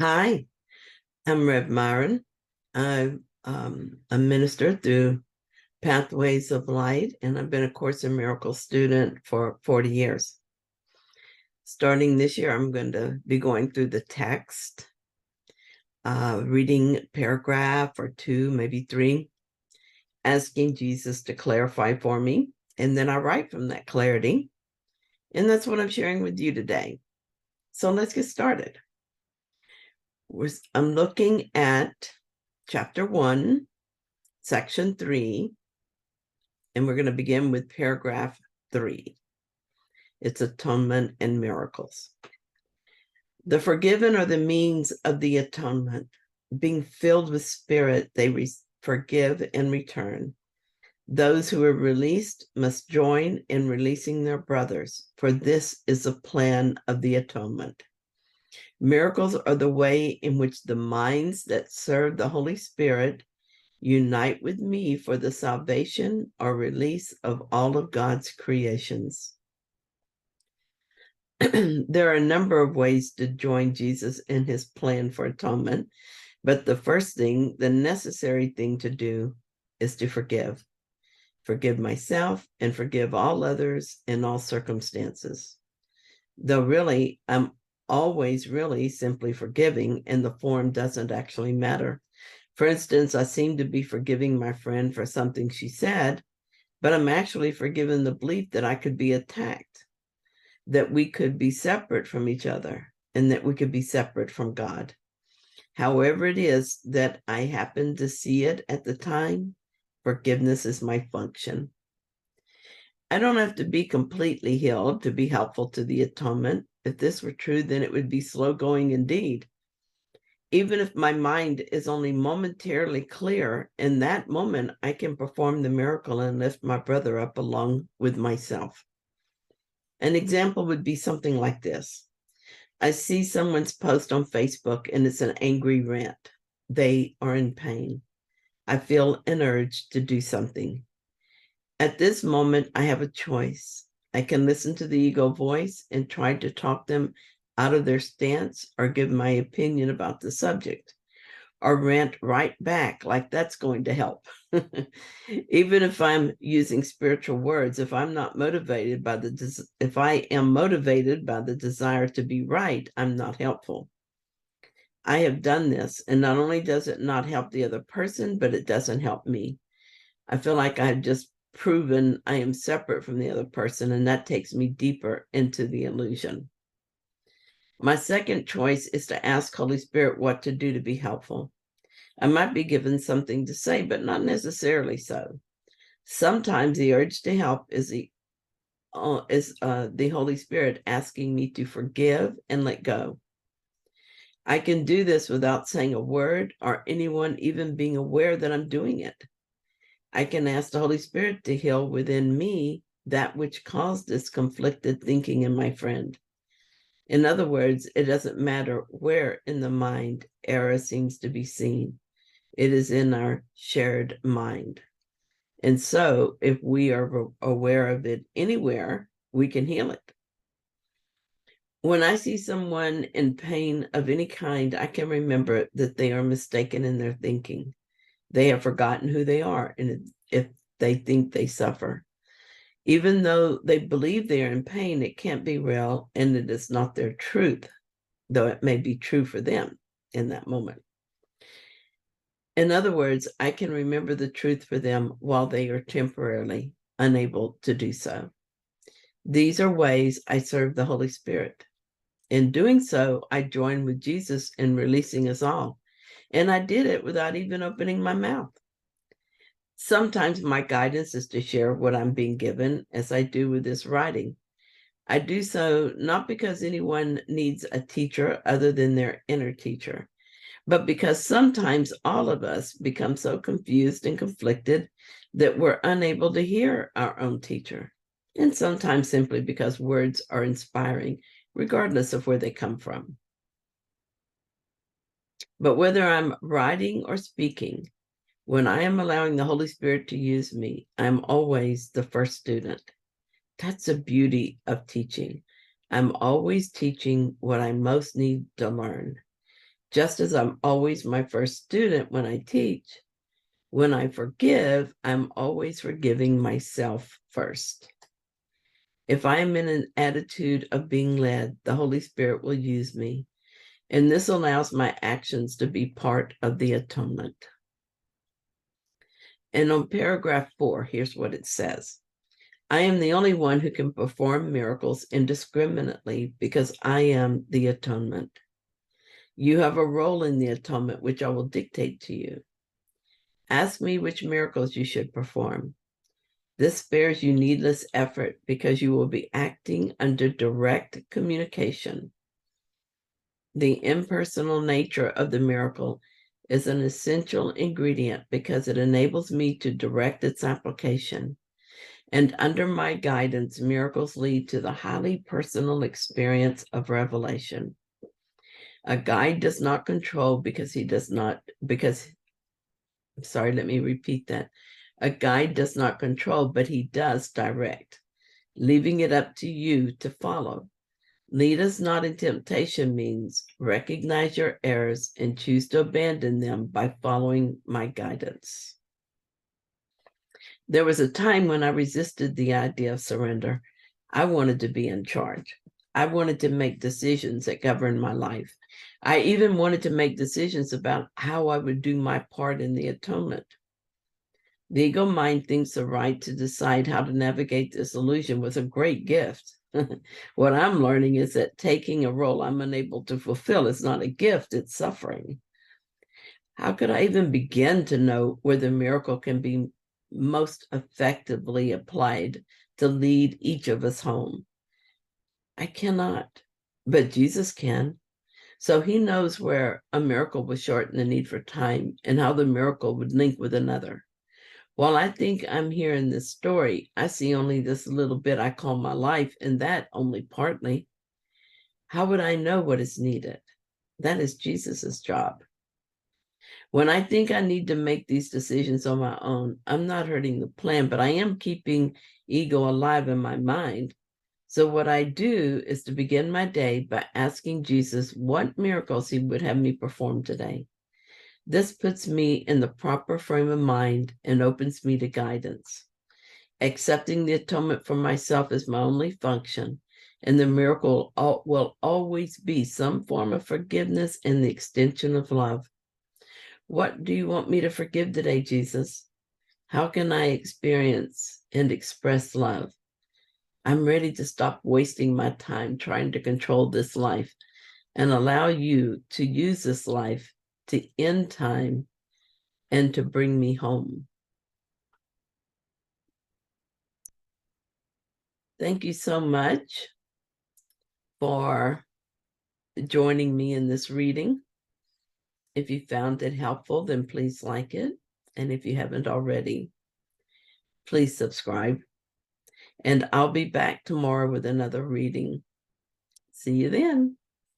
Hi, I'm Rev Myron. I'm a minister through Pathways of Light, and I've been a Course in Miracles student for 40 years. Starting this year, I'm going to be going through the text, reading a paragraph or two, maybe three, asking Jesus to clarify for me, and then I write from that clarity. And that's what I'm sharing with you today. So let's get started. I'm looking at chapter 1, section 3, and we're going to begin with paragraph 3. It's Atonement and Miracles. The forgiven are the means of the atonement. Being filled with spirit, they forgive and return. Those who are released must join in releasing their brothers, for this is the plan of the atonement. Miracles are the way in which the minds that serve the Holy Spirit unite with me for the salvation or release of all of God's creations. There are a number of ways to join Jesus in his plan for atonement, but the first thing, the necessary thing to do, is to forgive. Forgive myself and forgive all others in all circumstances. Though really, I'm always really simply forgiving, and the form doesn't actually matter. For instance, I seem to be forgiving my friend for something she said, but I'm actually forgiving the belief that I could be attacked, that we could be separate from each other, and that we could be separate from God. However it is that I happen to see it at the time, forgiveness is my function. I don't have to be completely healed to be helpful to the atonement. If this were true, then it would be slow going indeed. Even if my mind is only momentarily clear, in that moment, I can perform the miracle and lift my brother up along with myself. An example would be something like this. I see someone's post on Facebook and it's an angry rant. They are in pain. I feel an urge to do something. At this moment, I have a choice. I can listen to the ego voice and try to talk them out of their stance or give my opinion about the subject, or rant right back like that's going to help. Even if I'm using spiritual words, if I am motivated by the desire to be right, I'm not helpful. I have done this, and not only does it not help the other person, but it doesn't help me. I feel like I've just proven I am separate from the other person, and that takes me deeper into the illusion. My second choice is to ask Holy Spirit what to do to be helpful. I might be given something to say, but not necessarily so. Sometimes the urge to help is the Holy Spirit asking me to forgive and let go. I can do this without saying a word or anyone even being aware that I'm doing it. I can ask the Holy Spirit to heal within me that which caused this conflicted thinking in my friend. In other words, it doesn't matter where in the mind error seems to be seen. It is in our shared mind. And so if we are aware of it anywhere, we can heal it. When I see someone in pain of any kind, I can remember that they are mistaken in their thinking. They have forgotten who they are, and if they think they suffer. Even though they believe they are in pain, it can't be real, and it is not their truth, though it may be true for them in that moment. In other words, I can remember the truth for them while they are temporarily unable to do so. These are ways I serve the Holy Spirit. In doing so, I join with Jesus in releasing us all, and I did it without even opening my mouth. Sometimes my guidance is to share what I'm being given, as I do with this writing. I do so not because anyone needs a teacher other than their inner teacher, but because sometimes all of us become so confused and conflicted that we're unable to hear our own teacher, and sometimes simply because words are inspiring, regardless of where they come from. But whether I'm writing or speaking, when I am allowing the Holy Spirit to use me, I'm always the first student. That's the beauty of teaching. I'm always teaching what I most need to learn. Just as I'm always my first student when I teach, when I forgive, I'm always forgiving myself first. If I am in an attitude of being led, the Holy Spirit will use me, and this allows my actions to be part of the atonement. And on paragraph 4, here's what it says. I am the only one who can perform miracles indiscriminately because I am the atonement. You have a role in the atonement, which I will dictate to you. Ask me which miracles you should perform. This spares you needless effort because you will be acting under direct communication. The impersonal nature of the miracle is an essential ingredient because it enables me to direct its application. And under my guidance, miracles lead to the highly personal experience of revelation. A guide does not control because he does not, let me repeat that. A guide does not control, but he does direct, leaving it up to you to follow. Lead us not in temptation means recognize your errors and choose to abandon them by following my guidance. There was a time when I resisted the idea of surrender. I wanted to be in charge. I wanted to make decisions that govern my life. I even wanted to make decisions about how I would do my part in the atonement. The ego mind thinks the right to decide how to navigate this illusion was a great gift. What I'm learning is that taking a role I'm unable to fulfill is not a gift, it's suffering. How could I even begin to know where the miracle can be most effectively applied to lead each of us home? I cannot, but Jesus can. So he knows where a miracle would shorten the need for time and how the miracle would link with another. While I think I'm here in this story, I see only this little bit I call my life, and that only partly. How would I know what is needed? That is Jesus's job. When I think I need to make these decisions on my own, I'm not hurting the plan, but I am keeping ego alive in my mind. So what I do is to begin my day by asking Jesus what miracles he would have me perform today. This puts me in the proper frame of mind and opens me to guidance. Accepting the atonement for myself is my only function, and the miracle will always be some form of forgiveness and the extension of love. What do you want me to forgive today, Jesus? How can I experience and express love? I'm ready to stop wasting my time trying to control this life and allow you to use this life to end time and to bring me home. Thank you so much for joining me in this reading. If you found it helpful, then please like it. And if you haven't already, please subscribe. And I'll be back tomorrow with another reading. See you then.